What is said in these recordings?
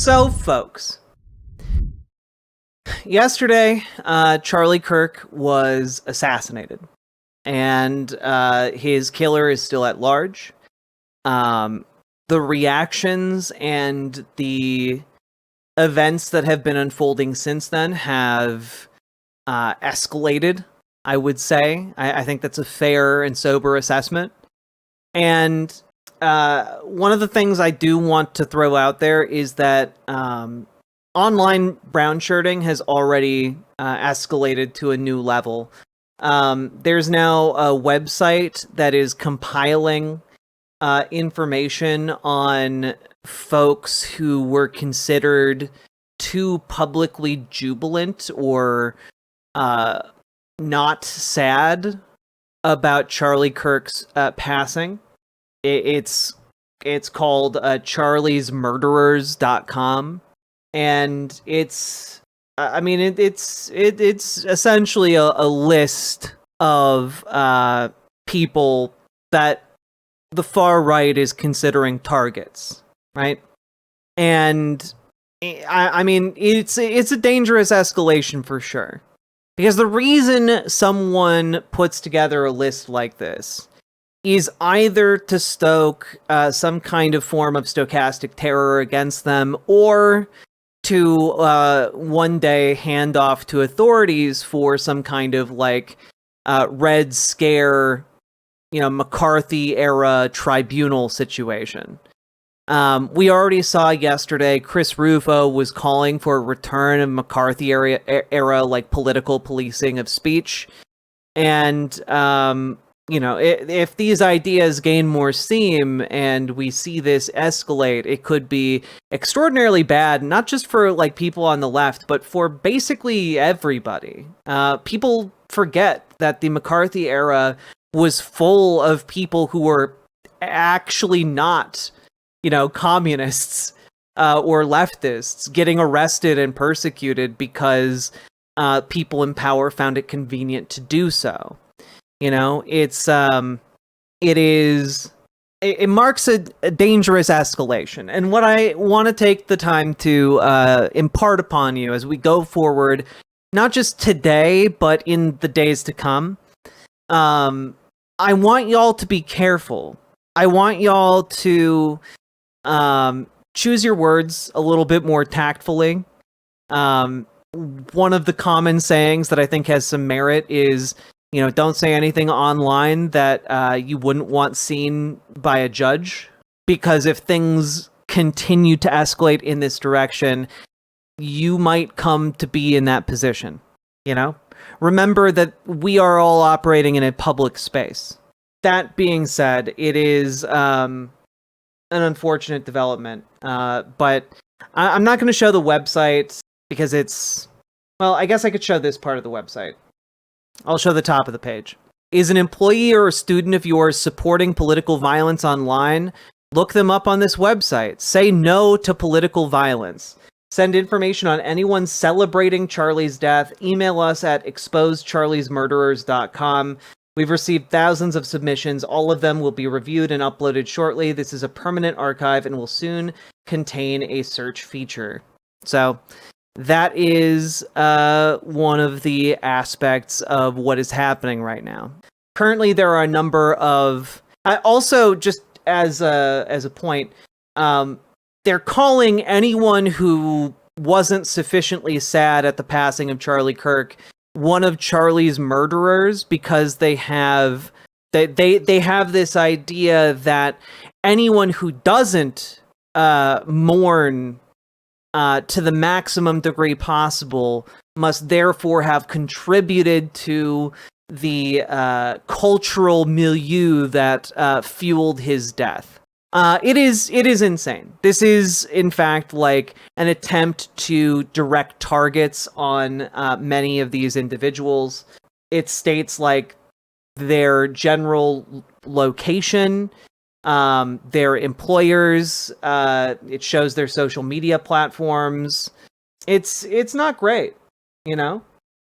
So, folks, yesterday, Charlie Kirk was assassinated, and his killer is still at large. The reactions and the events that have been unfolding since then have escalated, I would say. I think that's a fair and sober assessment. And one of the things I do want to throw out there is that online brown shirting has already escalated to a new level. There's now a website that is compiling information on folks who were considered too publicly jubilant or not sad about Charlie Kirk's passing. It's called charliesmurderers.com, and it's essentially a list of people that the far right is considering targets, right? And it's a dangerous escalation for sure. Because the reason someone puts together a list like this is either to stoke some kind of form of stochastic terror against them, or to one day hand off to authorities for some kind of Red Scare, McCarthy era tribunal situation. We already saw yesterday Chris Rufo was calling for a return of McCarthy era political policing of speech. And, if these ideas gain more steam and we see this escalate, it could be extraordinarily bad, not just for people on the left, but for basically everybody. People forget that the McCarthy era was full of people who were actually not communists or leftists getting arrested and persecuted because people in power found it convenient to do so. It marks a dangerous escalation. And what I want to take the time to impart upon you as we go forward, not just today, but in the days to come, I want y'all to be careful. I want y'all to choose your words a little bit more tactfully. One of the common sayings that I think has some merit is, don't say anything online that you wouldn't want seen by a judge, because if things continue to escalate in this direction, you might come to be in that position. Remember that we are all operating in a public space. That being said, it is an unfortunate development, but I'm not going to show the website because I guess I could show this part of the website. I'll show the top of the page. Is an employee or a student of yours supporting political violence online? Look them up on this website. Say no to political violence. Send information on anyone celebrating Charlie's death. Email us at exposecharliesmurderers.com. We've received thousands of submissions. All of them will be reviewed and uploaded shortly. This is a permanent archive and will soon contain a search feature. So that is one of the aspects of what is happening right now. Currently, there are a number of... also, just as a point, they're calling anyone who wasn't sufficiently sad at the passing of Charlie Kirk one of Charlie's murderers, because they have this idea that anyone who doesn't mourn to the maximum degree possible must therefore have contributed to the cultural milieu that fueled his death. It is insane. This is, in fact, an attempt to direct targets on many of these individuals. It states their general location, their employers. It shows their social media platforms. It's not great,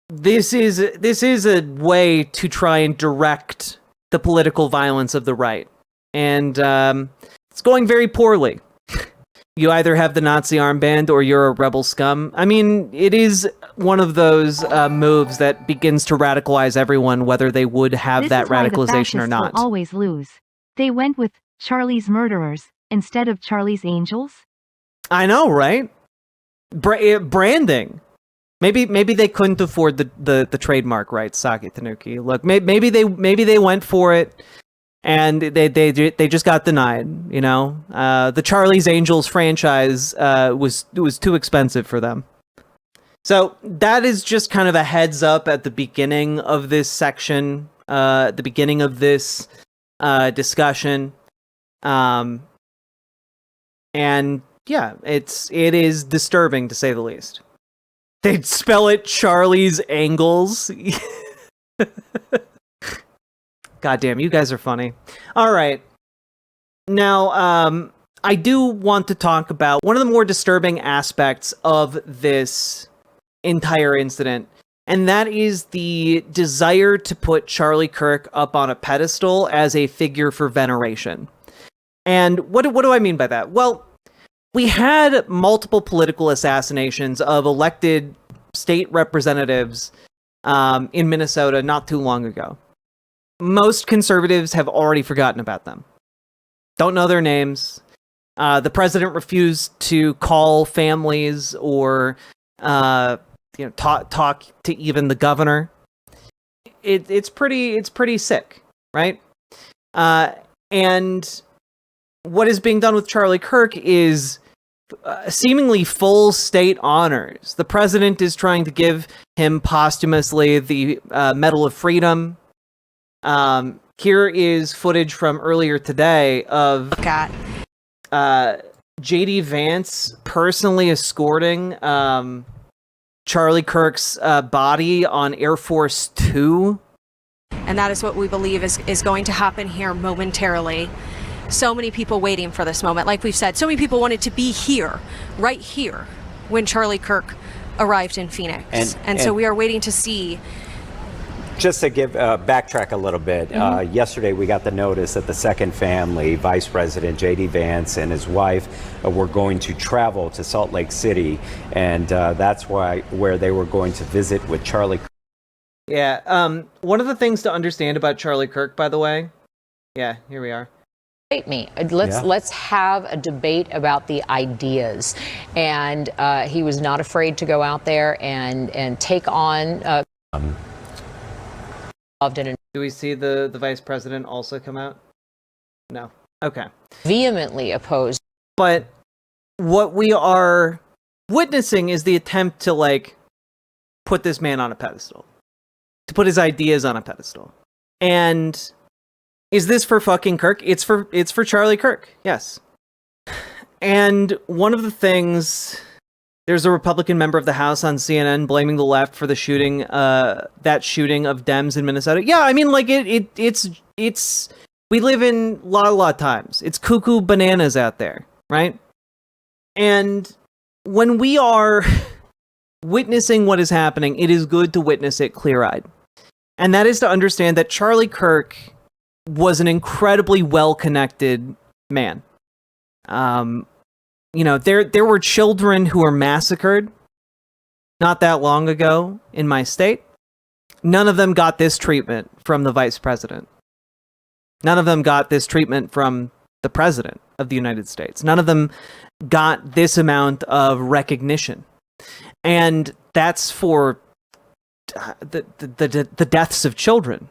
This is a way to try and direct the political violence of the right, and it's going very poorly. You either have the Nazi armband or you're a rebel scum. I mean, it is one of those moves that begins to radicalize everyone, whether they would have that radicalization or not. Will always lose. They went with Charlie's murderers instead of Charlie's angels. I know, right? Branding. Maybe they couldn't afford the trademark rights, Saki Tanuki. Look, maybe they went for it. And they just got denied, you know. The Charlie's Angels franchise was too expensive for them. So that is just kind of a heads up at the beginning of this section, at the beginning of this discussion. And yeah, it is disturbing to say the least. They'd spell it Charlie's Angles. God damn, you guys are funny. All right. Now, I do want to talk about one of the more disturbing aspects of this entire incident, and that is the desire to put Charlie Kirk up on a pedestal as a figure for veneration. And what do I mean by that? Well, we had multiple political assassinations of elected state representatives in Minnesota not too long ago. Most conservatives have already forgotten about them. Don't know their names. The president refused to call families or talk to even the governor. It's pretty sick, right? And what is being done with Charlie Kirk is seemingly full state honors. The president is trying to give him posthumously the Medal of Freedom. Here is footage from earlier today of JD Vance personally escorting Charlie Kirk's body on Air Force 2. And that is what we believe is going to happen here momentarily. So many people waiting for this moment. Like we've said, so many people wanted to be here, right here, when Charlie Kirk arrived in Phoenix. And so we are waiting to see. Just to backtrack a little bit, yesterday we got the notice that the second family, Vice President J.D. Vance and his wife, were going to travel to Salt Lake City, and that's where they were going to visit with Charlie Kirk. Yeah, one of the things to understand about Charlie Kirk, by the way, yeah, here we are. Let's have a debate about the ideas, and he was not afraid to go out there and take on. Do we see the vice president also come out? No. Okay. Vehemently opposed. But what we are witnessing is the attempt to put this man on a pedestal, to put his ideas on a pedestal. And is this for fucking Kirk? It's for Charlie Kirk. Yes. And one of the things, there's a Republican member of the House on CNN blaming the left for the shooting, that shooting of Dems in Minnesota. Yeah, I mean, it's we live in la la times. It's cuckoo bananas out there, right? And when we are witnessing what is happening, it is good to witness it clear-eyed. And that is to understand that Charlie Kirk was an incredibly well-connected man. There were children who were massacred not that long ago in my state. None of them got this treatment from the vice president. None of them got this treatment from the president of the United States. None of them got this amount of recognition. And that's for the deaths of children,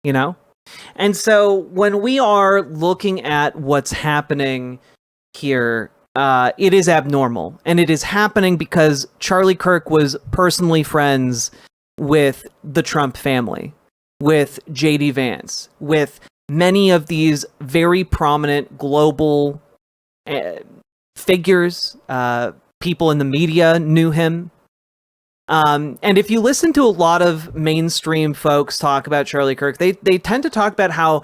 you know? And so when we are looking at what's happening here, it is abnormal, and it is happening because Charlie Kirk was personally friends with the Trump family, with JD Vance, with many of these very prominent global figures. People in the media knew him. And if you listen to a lot of mainstream folks talk about Charlie Kirk, they tend to talk about how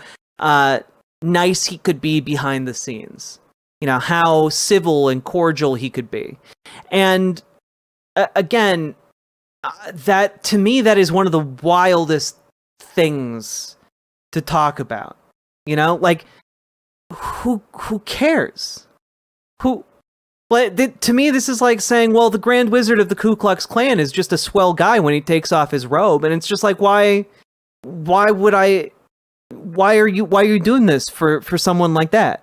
nice he could be behind the scenes. You know, how civil and cordial he could be. And again, that to me, that is one of the wildest things to talk about. You know, who cares? Who But to me, this is like saying, well, the Grand Wizard of the Ku Klux Klan is just a swell guy when he takes off his robe, and it's just like, why are you doing this for someone like that?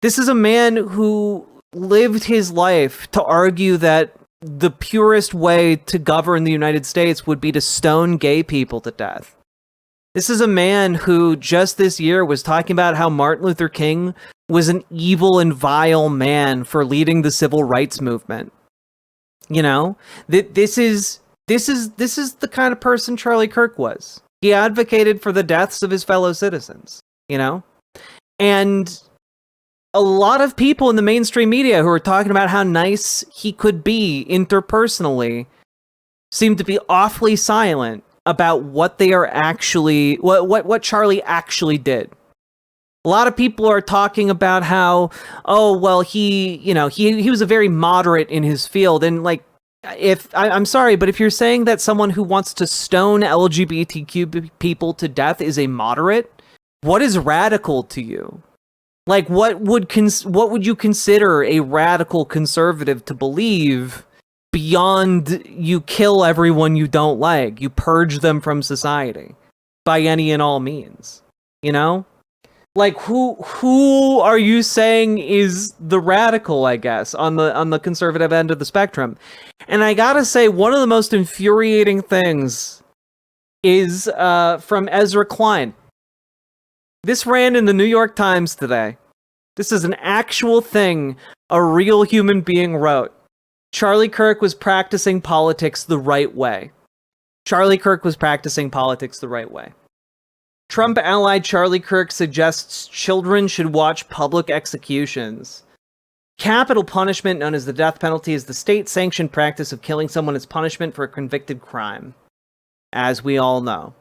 This is a man who lived his life to argue that the purest way to govern the United States would be to stone gay people to death. This is a man who just this year was talking about how Martin Luther King was an evil and vile man for leading the civil rights movement. You know, this is the kind of person Charlie Kirk was. He advocated for the deaths of his fellow citizens, you know? And a lot of people in the mainstream media who are talking about how nice he could be interpersonally seem to be awfully silent about what they are actually, what Charlie actually did. A lot of people are talking about how, oh, well, he was a very moderate in his field. And like, I'm sorry, but if you're saying that someone who wants to stone LGBTQ people to death is a moderate, what is radical to you? Like, what would you consider a radical conservative to believe beyond you kill everyone you don't like, you purge them from society by any and all means, you know? Like, who are you saying is the radical, I guess, on the conservative end of the spectrum? And I gotta say, one of the most infuriating things is from Ezra Klein. This ran in the New York Times today. This is an actual thing a real human being wrote. Charlie Kirk was practicing politics the right way. Charlie Kirk was practicing politics the right way. Trump ally Charlie Kirk suggests children should watch public executions. Capital punishment, known as the death penalty, is the state-sanctioned practice of killing someone as punishment for a convicted crime, as we all know.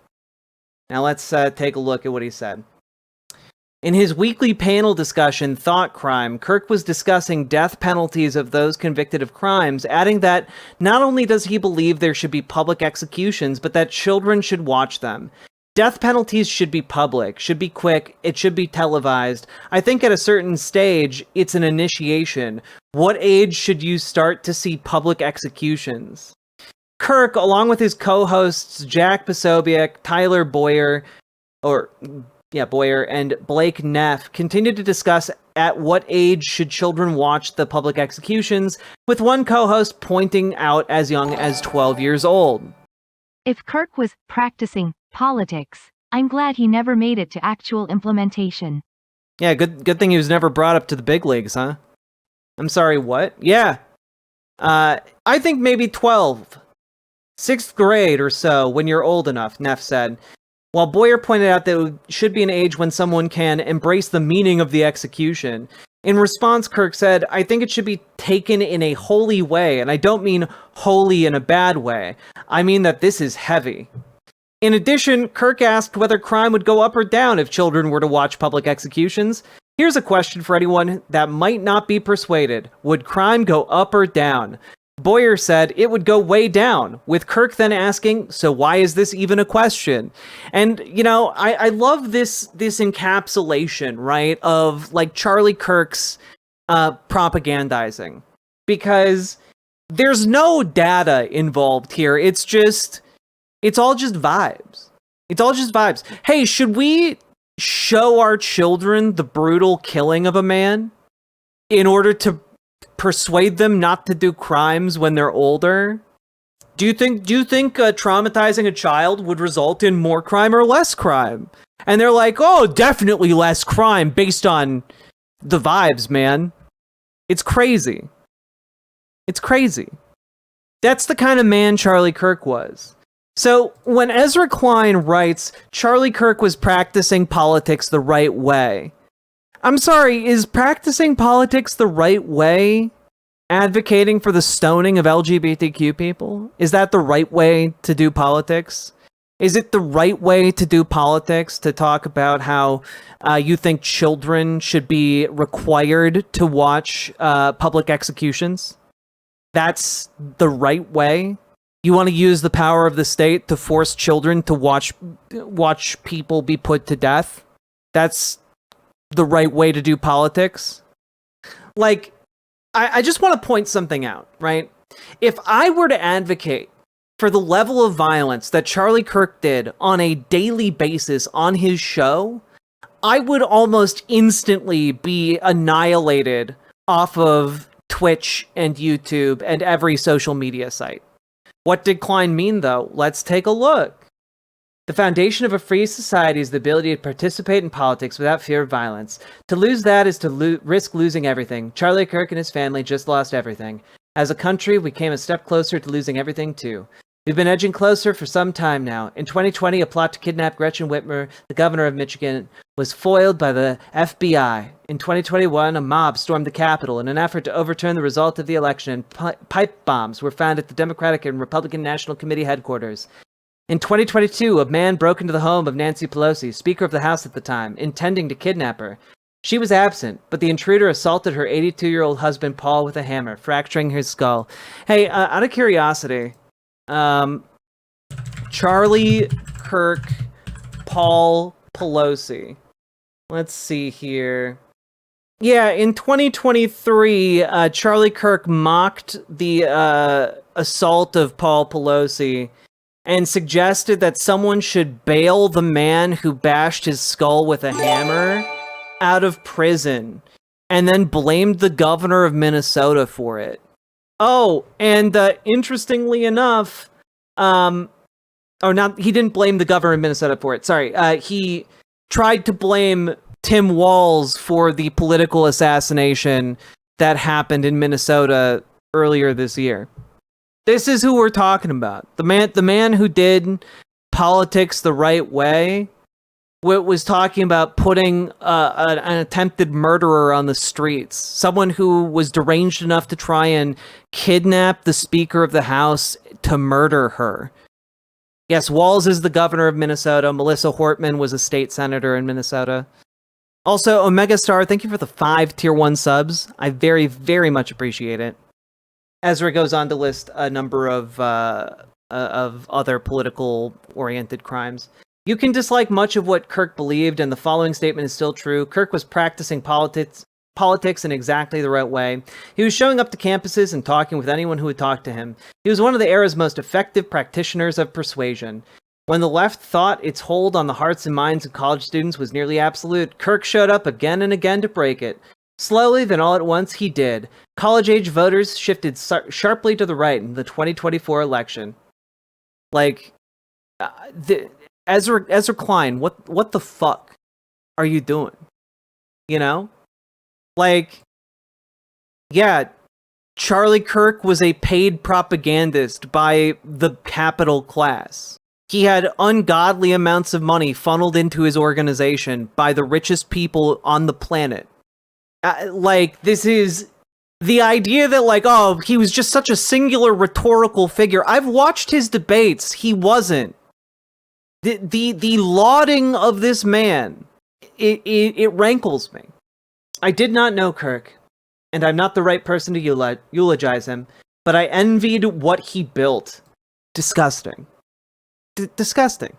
Now let's take a look at what he said. In his weekly panel discussion, Thought Crime, Kirk was discussing death penalties of those convicted of crimes, adding that not only does he believe there should be public executions, but that children should watch them. Death penalties should be public, should be quick, it should be televised. I think at a certain stage, it's an initiation. What age should you start to see public executions? Kirk, along with his co-hosts Jack Posobiec, Tyler Boyer, and Blake Neff, continued to discuss at what age should children watch the public executions, with one co-host pointing out as young as 12 years old. If Kirk was practicing politics, I'm glad he never made it to actual implementation. Yeah, good thing he was never brought up to the big leagues, huh? I'm sorry, what? Yeah. I think maybe 12. 6th grade or so, when you're old enough, Neff said. While Boyer pointed out that it should be an age when someone can embrace the meaning of the execution. In response, Kirk said, I think it should be taken in a holy way, and I don't mean holy in a bad way. I mean that this is heavy. In addition, Kirk asked whether crime would go up or down if children were to watch public executions. Here's a question for anyone that might not be persuaded. Would crime go up or down? Boyer said it would go way down, with Kirk then asking, so why is this even a question? And, you know, I love this encapsulation, right, of, like, Charlie Kirk's propagandizing. Because there's no data involved here. It's all just vibes. It's all just vibes. Hey, should we show our children the brutal killing of a man in order to persuade them not to do crimes when they're older? Do you think traumatizing a child would result in more crime or less crime? And they're like, oh, definitely less crime based on the vibes, man. It's crazy. It's crazy. That's the kind of man Charlie Kirk was. So when Ezra Klein writes, Charlie Kirk was practicing politics the right way, I'm sorry, is practicing politics the right way advocating for the stoning of LGBTQ people? Is that the right way to do politics? Is it the right way to do politics to talk about how you think children should be required to watch public executions? That's the right way? You want to use the power of the state to force children to watch people be put to death? That's the right way to do politics? Like, I just want to point something out, right? If I were to advocate for the level of violence that Charlie Kirk did on a daily basis on his show, I would almost instantly be annihilated off of Twitch and YouTube and every social media site. What did Klein mean, though? Let's take a look. The foundation of a free society is the ability to participate in politics without fear of violence. To lose that is to risk losing everything. Charlie Kirk and his family just lost everything. As a country, we came a step closer to losing everything, too. We've been edging closer for some time now. In 2020, a plot to kidnap Gretchen Whitmer, the governor of Michigan, was foiled by the FBI. In 2021, a mob stormed the Capitol in an effort to overturn the result of the election, and pipe bombs were found at the Democratic and Republican National Committee headquarters. In 2022, a man broke into the home of Nancy Pelosi, Speaker of the House at the time, intending to kidnap her. She was absent, but the intruder assaulted her 82-year-old husband, Paul, with a hammer, fracturing his skull. Hey, out of curiosity, Charlie Kirk, Paul Pelosi. Let's see here. Yeah, in 2023, Charlie Kirk mocked the assault of Paul Pelosi and suggested that someone should bail the man who bashed his skull with a hammer out of prison, and then blamed the governor of Minnesota for it. Oh, and interestingly enough, he didn't blame the governor of Minnesota for it. Sorry, he tried to blame Tim Walz for the political assassination that happened in Minnesota earlier this year. This is who we're talking about. The man who did politics the right way was talking about putting an attempted murderer on the streets. Someone who was deranged enough to try and kidnap the Speaker of the House to murder her. Yes, Walz is the governor of Minnesota. Melissa Hortman was a state senator in Minnesota. Also, Omega Star, thank you for the 5 Tier 1 subs. I very, very much appreciate it. Ezra goes on to list a number of other political-oriented crimes. You can dislike much of what Kirk believed, and the following statement is still true. Kirk was practicing politics in exactly the right way. He was showing up to campuses and talking with anyone who would talk to him. He was one of the era's most effective practitioners of persuasion. When the left thought its hold on the hearts and minds of college students was nearly absolute, Kirk showed up again and again to break it. Slowly, then all at once, he did. College-age voters shifted sharply to the right in the 2024 election. Like, Ezra Klein, what the fuck are you doing? You know? Like, yeah, Charlie Kirk was a paid propagandist by the capital class. He had ungodly amounts of money funneled into his organization by the richest people on the planet. This is the idea that, like, oh, he was just such a singular rhetorical figure. I've watched his debates. He wasn't. The lauding of this man, it rankles me. I did not know Kirk, and I'm not the right person to eulogize him, but I envied what he built. Disgusting. Disgusting.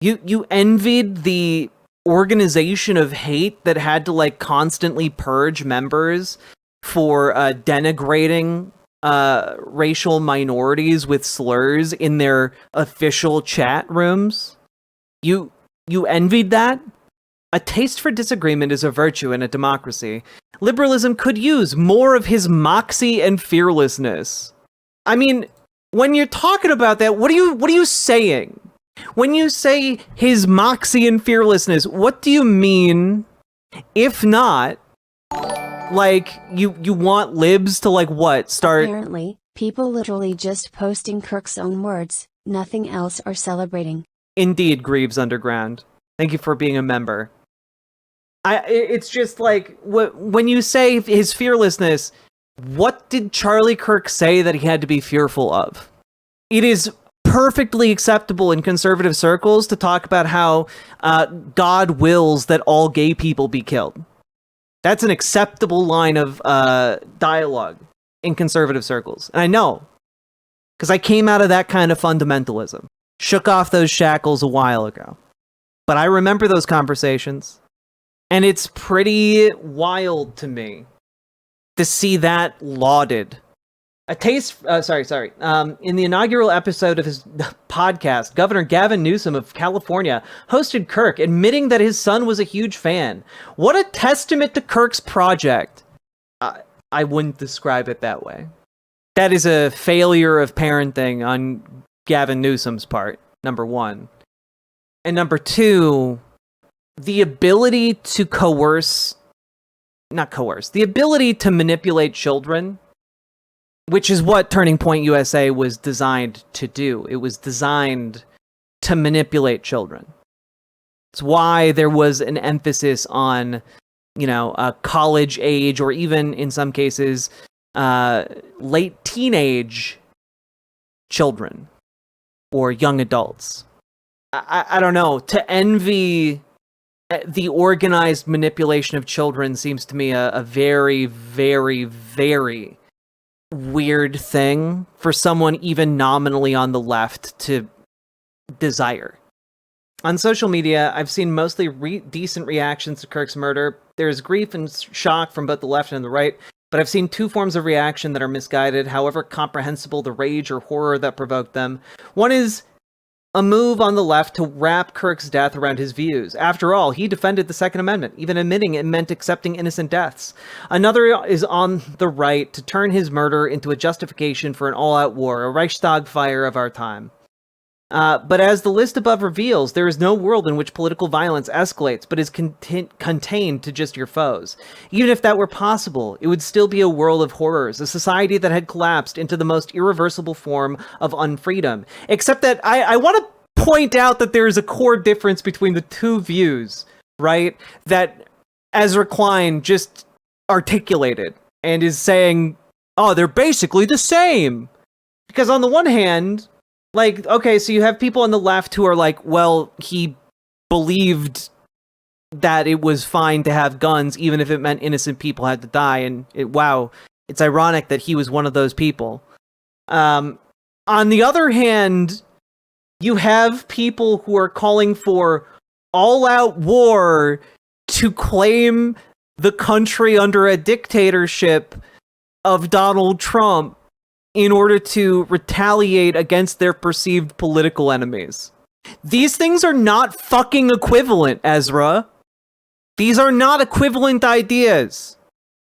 You envied the organization of hate that had to, like, constantly purge members for denigrating racial minorities with slurs in their official chat rooms. You envied that? A taste for disagreement is a virtue in a democracy. Liberalism could use more of his moxie and fearlessness. I mean, when you're talking about that, what are you saying? When you say his moxie and fearlessness, what do you mean? If not, like, you want libs to, like, what? Start... Apparently, people literally just posting Kirk's own words, nothing else, are celebrating. Indeed, Greaves Underground. Thank you for being a member. It's just like, when you say his fearlessness, what did Charlie Kirk say that he had to be fearful of? It is perfectly acceptable in conservative circles to talk about how God wills that all gay people be killed. That's an acceptable line of dialogue in conservative circles. And I know, because I came out of that kind of fundamentalism. Shook off those shackles a while ago. But I remember those conversations. And it's pretty wild to me to see that lauded. In the inaugural episode of his podcast, Governor Gavin Newsom of California hosted Kirk, admitting that his son was a huge fan. What a testament to Kirk's project. I wouldn't describe it that way. That is a failure of parenting on Gavin Newsom's part, number one. And number two, the ability to the ability to manipulate children, which is what Turning Point USA was designed to do. It was designed to manipulate children. It's why there was an emphasis on, college age, or even in some cases, late teenage children or young adults. I don't know. To envy the organized manipulation of children seems to me a very, very, very weird thing for someone even nominally on the left to desire. On social media, I've seen mostly decent reactions to Kirk's murder. There's grief and shock from both the left and the right, but I've seen two forms of reaction that are misguided, however comprehensible the rage or horror that provoked them. One is a move on the left to wrap Kirk's death around his views. After all, he defended the Second Amendment, even admitting it meant accepting innocent deaths. Another is on the right to turn his murder into a justification for an all-out war, a Reichstag fire of our time. But as the list above reveals, there is no world in which political violence escalates, but is contained to just your foes. Even if that were possible, it would still be a world of horrors, a society that had collapsed into the most irreversible form of unfreedom. Except that I want to point out that there is a core difference between the two views, right? That Ezra Klein just articulated and is saying, oh, they're basically the same. Because on the one hand, like, okay, so you have people on the left who are like, well, he believed that it was fine to have guns, even if it meant innocent people had to die. And it's ironic that he was one of those people. On the other hand, you have people who are calling for all-out war to claim the country under a dictatorship of Donald Trump in order to retaliate against their perceived political enemies. These things are not fucking equivalent, Ezra. These are not equivalent ideas.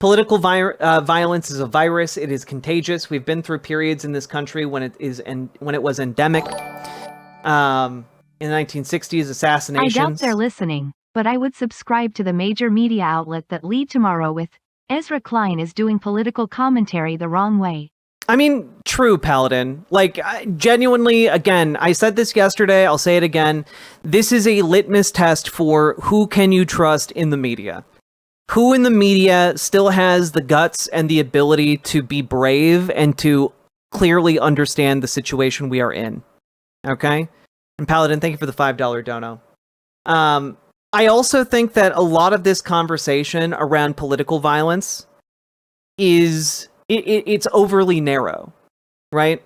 Political violence is a virus. It is contagious. We've been through periods in this country when it was endemic. In the 1960s, assassinations. I doubt they're listening, but I would subscribe to the major media outlet that lead tomorrow with Ezra Klein is doing political commentary the wrong way. I mean, true, Paladin. Like, genuinely, again, I said this yesterday, I'll say it again. This is a litmus test for who can you trust in the media. Who in the media still has the guts and the ability to be brave and to clearly understand the situation we are in. Okay? And Paladin, thank you for the $5 dono. I also think that a lot of this conversation around political violence is... It's overly narrow, right?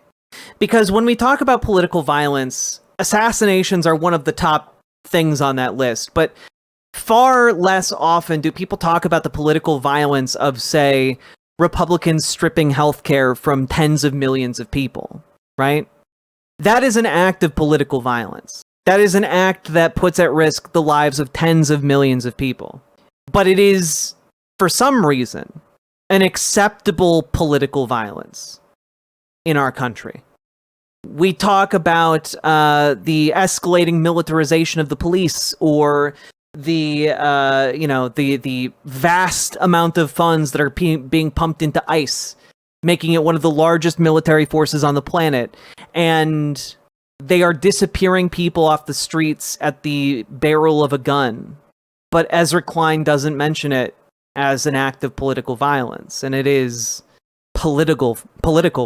Because when we talk about political violence, assassinations are one of the top things on that list, but far less often do people talk about the political violence of, say, Republicans stripping healthcare from tens of millions of people, right? That is an act of political violence. That is an act that puts at risk the lives of tens of millions of people. But it is, for some reason, an acceptable political violence in our country. We talk about the escalating militarization of the police, or the vast amount of funds that are being pumped into ICE, making it one of the largest military forces on the planet, and they are disappearing people off the streets at the barrel of a gun. But Ezra Klein doesn't mention it as an act of political violence, and it is political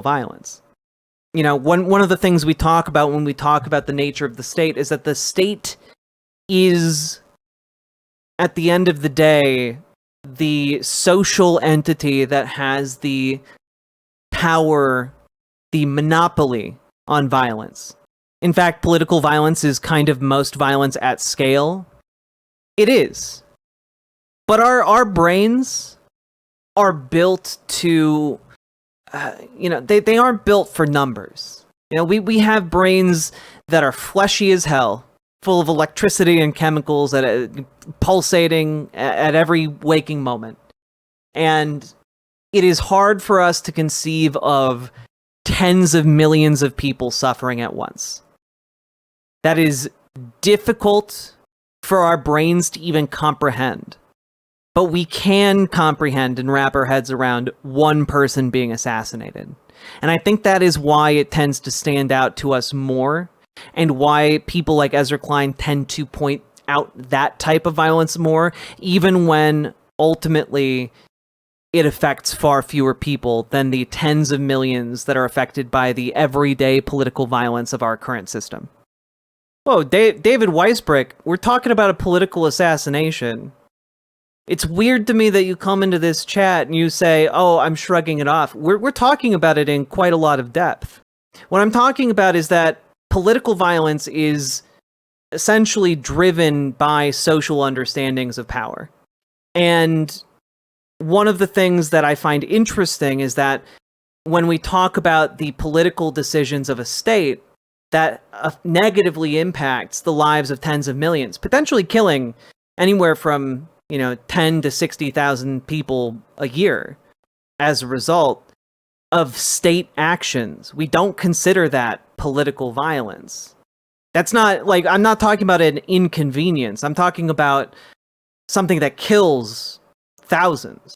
violence. You know, one of the things we talk about when we talk about the nature of the state is that the state is, at the end of the day, the social entity that has the power, the monopoly on violence. In fact, political violence is kind of most violence at scale. It is. But our brains are built to, they aren't built for numbers. We have brains that are fleshy as hell, full of electricity and chemicals pulsating at every waking moment. And it is hard for us to conceive of tens of millions of people suffering at once. That is difficult for our brains to even comprehend. But we can comprehend and wrap our heads around one person being assassinated. And I think that is why it tends to stand out to us more, and why people like Ezra Klein tend to point out that type of violence more, even when ultimately it affects far fewer people than the tens of millions that are affected by the everyday political violence of our current system. Whoa, David Weisbrick, we're talking about a political assassination. It's weird to me that you come into this chat and you say, oh, I'm shrugging it off. We're talking about it in quite a lot of depth. What I'm talking about is that political violence is essentially driven by social understandings of power. And one of the things that I find interesting is that when we talk about the political decisions of a state, that negatively impacts the lives of tens of millions, potentially killing anywhere from 10 to 60,000 people a year as a result of state actions. We don't consider that political violence. That's not I'm not talking about an inconvenience. I'm talking about something that kills thousands.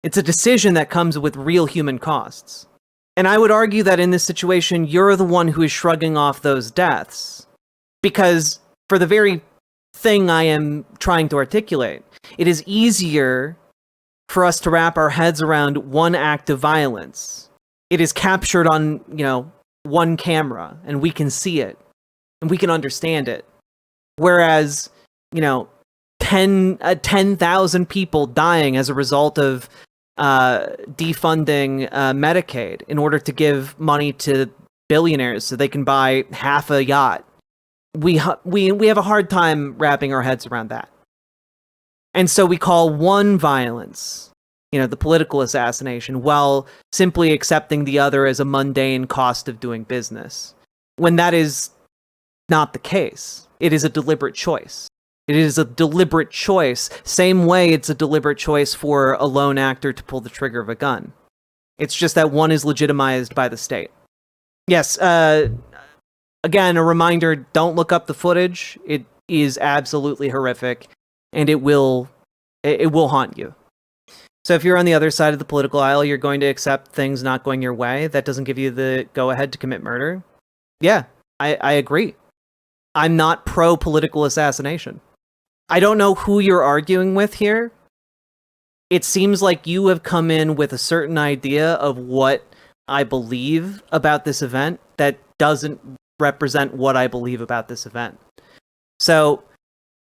It's a decision that comes with real human costs. And I would argue that in this situation, you're the one who is shrugging off those deaths. Because for the very thing I am trying to articulate, it is easier for us to wrap our heads around one act of violence. It is captured on, one camera, and we can see it, and we can understand it. Whereas, 10,000 people dying as a result of defunding Medicaid in order to give money to billionaires so they can buy half a yacht. We have a hard time wrapping our heads around that. And so we call one violence, the political assassination, while simply accepting the other as a mundane cost of doing business. When that is not the case. It is a deliberate choice. It is a deliberate choice, same way it's a deliberate choice for a lone actor to pull the trigger of a gun. It's just that one is legitimized by the state. Yes, again, a reminder, don't look up the footage. It is absolutely horrific, and it will haunt you. So if you're on the other side of the political aisle, you're going to accept things not going your way. That doesn't give you the go-ahead to commit murder. Yeah, I agree. I'm not pro-political assassination. I don't know who you're arguing with here. It seems like you have come in with a certain idea of what I believe about this event that doesn't represent what I believe about this event. So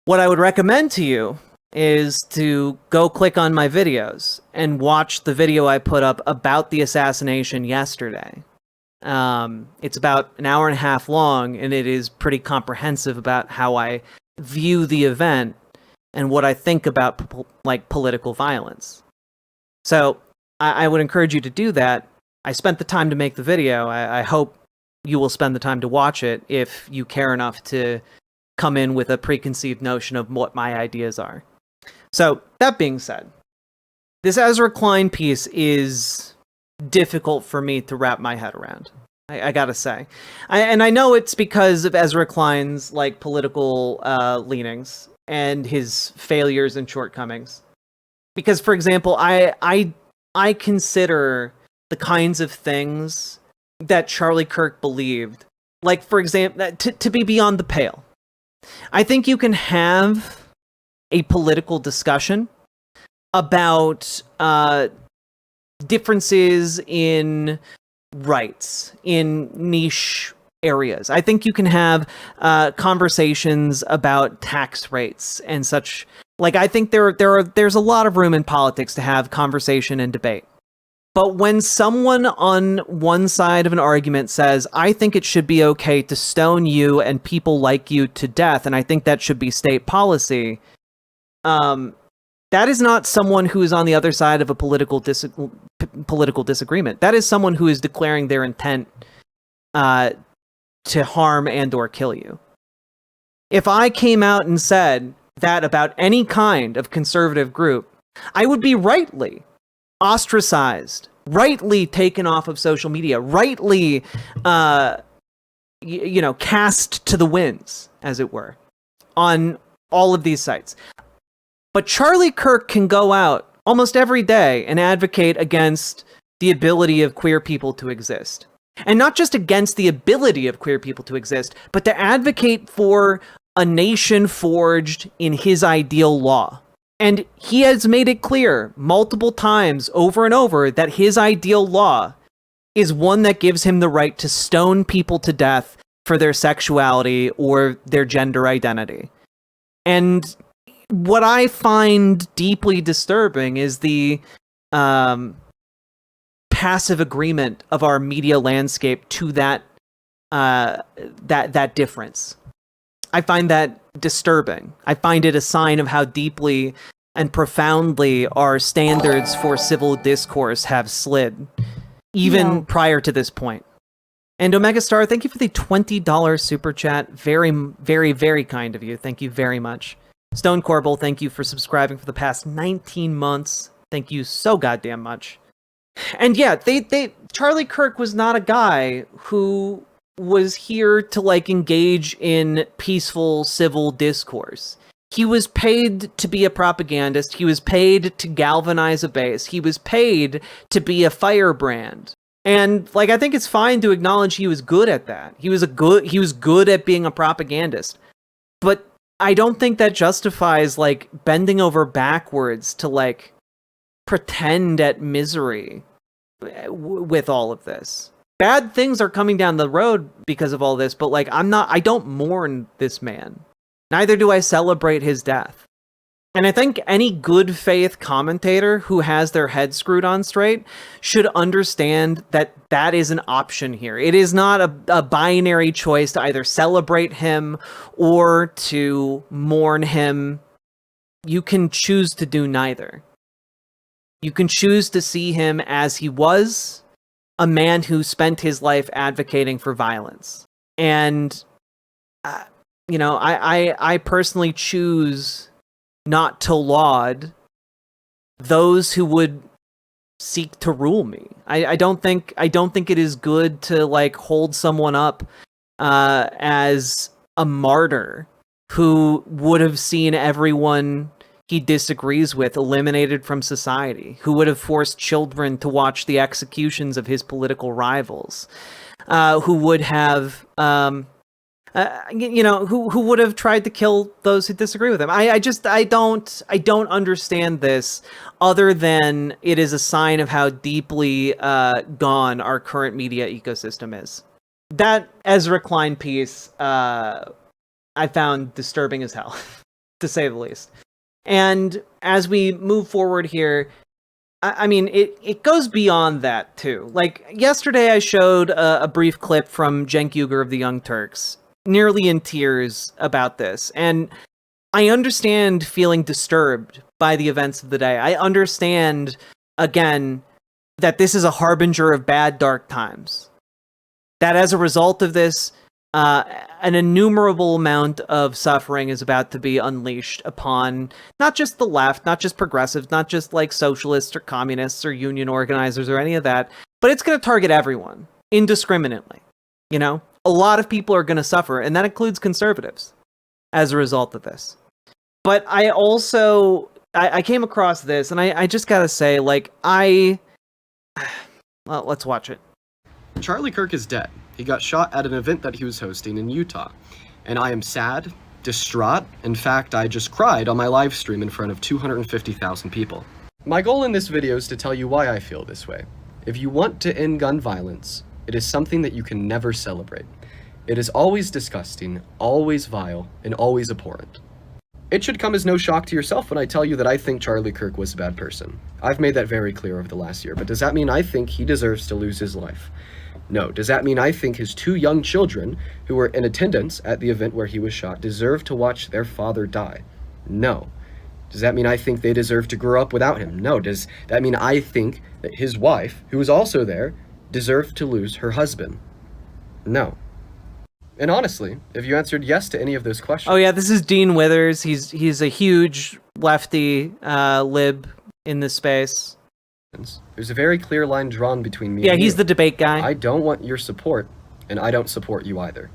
what I would recommend to you is to go click on my videos and watch the video I put up about the assassination yesterday. It's about an hour and a half long, and it is pretty comprehensive about how I view the event and what I think about political violence. So I would encourage you to do that. I spent the time to make the video. I hope you will spend the time to watch it if you care enough to come in with a preconceived notion of what my ideas are. So that being said, this Ezra Klein piece is difficult for me to wrap my head around. I gotta say. And I know it's because of Ezra Klein's political leanings and his failures and shortcomings. Because, for example, I consider the kinds of things that Charlie Kirk believed, for example, to be beyond the pale. I think you can have a political discussion about differences in rights in niche areas. I think you can have conversations about tax rates and such. I think there's a lot of room in politics to have conversation and debate. But when someone on one side of an argument says, I think it should be okay to stone you and people like you to death, and I think that should be state policy, That is not someone who is on the other side of a political disagreement. That is someone who is declaring their intent to harm and or kill you. If I came out and said that about any kind of conservative group, I would be rightly ostracized, rightly taken off of social media, rightly, cast to the winds, as it were, on all of these sites. But Charlie Kirk can go out almost every day and advocate against the ability of queer people to exist. And not just against the ability of queer people to exist, but to advocate for a nation forged in his ideal law. And he has made it clear multiple times over and over that his ideal law is one that gives him the right to stone people to death for their sexuality or their gender identity. And what I find deeply disturbing is the passive agreement of our media landscape to that difference. I find that disturbing. I find it a sign of how deeply and profoundly our standards for civil discourse have slid, even prior to this point. And Omega Star, thank you for the $20 super chat. Very, very, very kind of you. Thank you very much. Stone Corbel, thank you for subscribing for the past 19 months. Thank you so goddamn much. And yeah, Charlie Kirk was not a guy who was here to like engage in peaceful civil discourse. He was paid to be a propagandist. He was paid to galvanize a base. He was paid to be a firebrand. And like, I think it's fine to acknowledge he was good at that. He was good at being a propagandist. But I don't think that justifies like bending over backwards to like pretend at misery with all of this. Bad things are coming down the road because of all this, but like I don't mourn this man. Neither do I celebrate his death. And I think any good faith commentator who has their head screwed on straight should understand that that is an option here. It is not a binary choice to either celebrate him or to mourn him. You can choose to do neither. You can choose to see him as he was, a man who spent his life advocating for violence. And, I personally choose not to laud those who would seek to rule me. I don't think it is good to like hold someone up as a martyr who would have seen everyone he disagrees with eliminated from society, who would have forced children to watch the executions of his political rivals, who would have who would have tried to kill those who disagree with him. I don't understand this, other than it is a sign of how deeply gone our current media ecosystem is. That Ezra Klein piece I found disturbing as hell, to say the least. And as we move forward here, I mean, it goes beyond that too. Like yesterday, I showed a brief clip from Cenk Uygur of the Young Turks, nearly in tears about this. And I understand feeling disturbed by the events of the day. I understand, again, that this is a harbinger of bad, dark times. That as a result of this, an innumerable amount of suffering is about to be unleashed upon not just the left, not just progressives, not just like socialists or communists or union organizers or any of that, but it's going to target everyone indiscriminately. You know, a lot of people are going to suffer, and that includes conservatives as a result of this. But I also, I came across this, and I just got to say, like, well, let's watch it. Charlie Kirk is dead. He got shot at an event that he was hosting in Utah. And I am sad, distraught. In fact, I just cried on my live stream in front of 250,000 people. My goal in this video is to tell you why I feel this way. If you want to end gun violence, it is something that you can never celebrate. It is always disgusting, always vile, and always abhorrent. It should come as no shock to yourself when I tell you that I think Charlie Kirk was a bad person. I've made that very clear over the last year, but does that mean I think he deserves to lose his life? No. Does that mean I think his 2 young children, who were in attendance at the event where he was shot, deserve to watch their father die? No. Does that mean I think they deserve to grow up without him? No. Does that mean I think that his wife, who was also there, deserved to lose her husband? No. And honestly, if you answered yes to any of those questions... Oh yeah, this is Dean Withers. He's a huge lefty lib in this space. There's a very clear line drawn between me and you. Yeah, he's the debate guy. I don't want your support, and I don't support you either.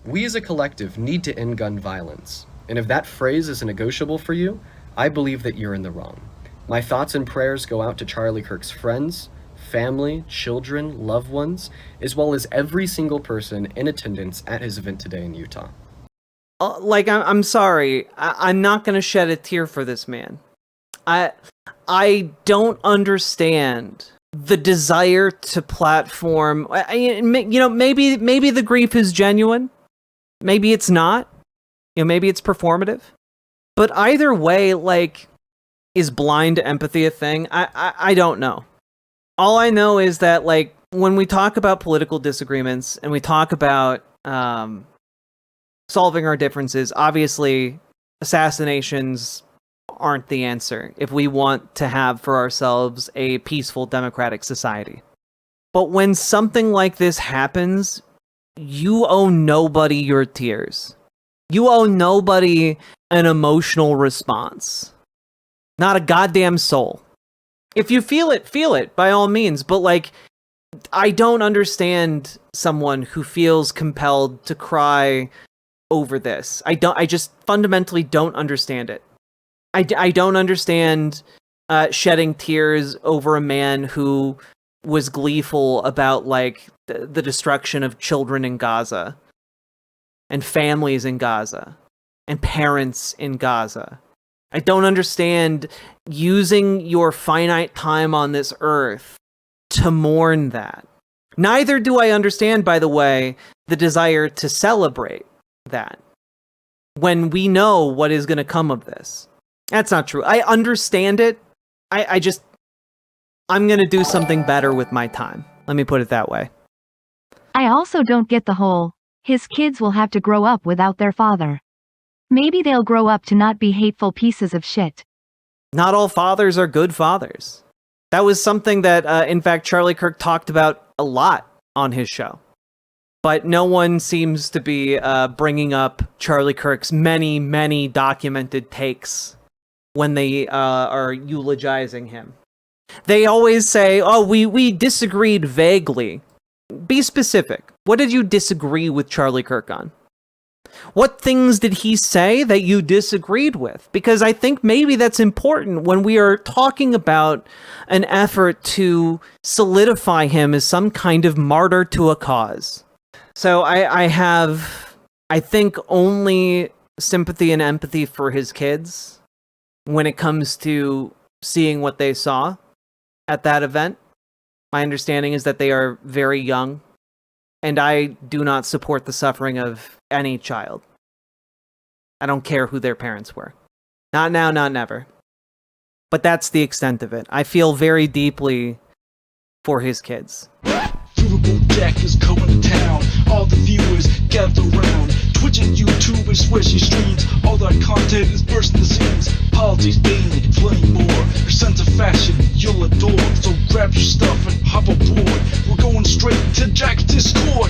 We as a collective need to end gun violence. And if that phrase is negotiable for you, I believe that you're in the wrong. My thoughts and prayers go out to Charlie Kirk's friends, family, children, loved ones, as well as every single person in attendance at his event today in Utah. I'm sorry. I'm not going to shed a tear for this man. I don't understand the desire to platform. Maybe the grief is genuine. Maybe it's not. Maybe it's performative. But either way, is blind empathy a thing? I don't know. All I know is that, when we talk about political disagreements and we talk about solving our differences, obviously assassinations aren't the answer if we want to have for ourselves a peaceful democratic society. But when something like this happens, you owe nobody your tears. You owe nobody an emotional response. Not a goddamn soul. If you feel it, by all means. But, I don't understand someone who feels compelled to cry over this. I just fundamentally don't understand it. I don't understand shedding tears over a man who was gleeful about, the destruction of children in Gaza. And families in Gaza, and parents in Gaza. I don't understand using your finite time on this earth to mourn that. Neither do I understand, by the way, the desire to celebrate that, when we know what is going to come of this. That's not true. I understand it. I'm going to do something better with my time. Let me put it that way. I also don't get the whole, his kids will have to grow up without their father. Maybe they'll grow up to not be hateful pieces of shit. Not all fathers are good fathers. That was something that, in fact, Charlie Kirk talked about a lot on his show. But no one seems to be bringing up Charlie Kirk's many, many documented takes when they are eulogizing him. They always say, oh, we disagreed vaguely. Be specific. What did you disagree with Charlie Kirk on? What things did he say that you disagreed with? Because I think maybe that's important when we are talking about an effort to solidify him as some kind of martyr to a cause. So I have, I think, only sympathy and empathy for his kids when it comes to seeing what they saw at that event. My understanding is that they are very young, and I do not support the suffering of any child. I don't care who their parents were. Not now, not never. But that's the extent of it. I feel very deeply for his kids. Riverboat deck is coming to town. All the viewers gather round. Twitch and YouTube is where she streams. All that content is bursting the scenes. Politics, dating, plenty more. Her sense of fashion you'll adore. So grab your stuff and hop aboard. We're going straight to Jack's Discord.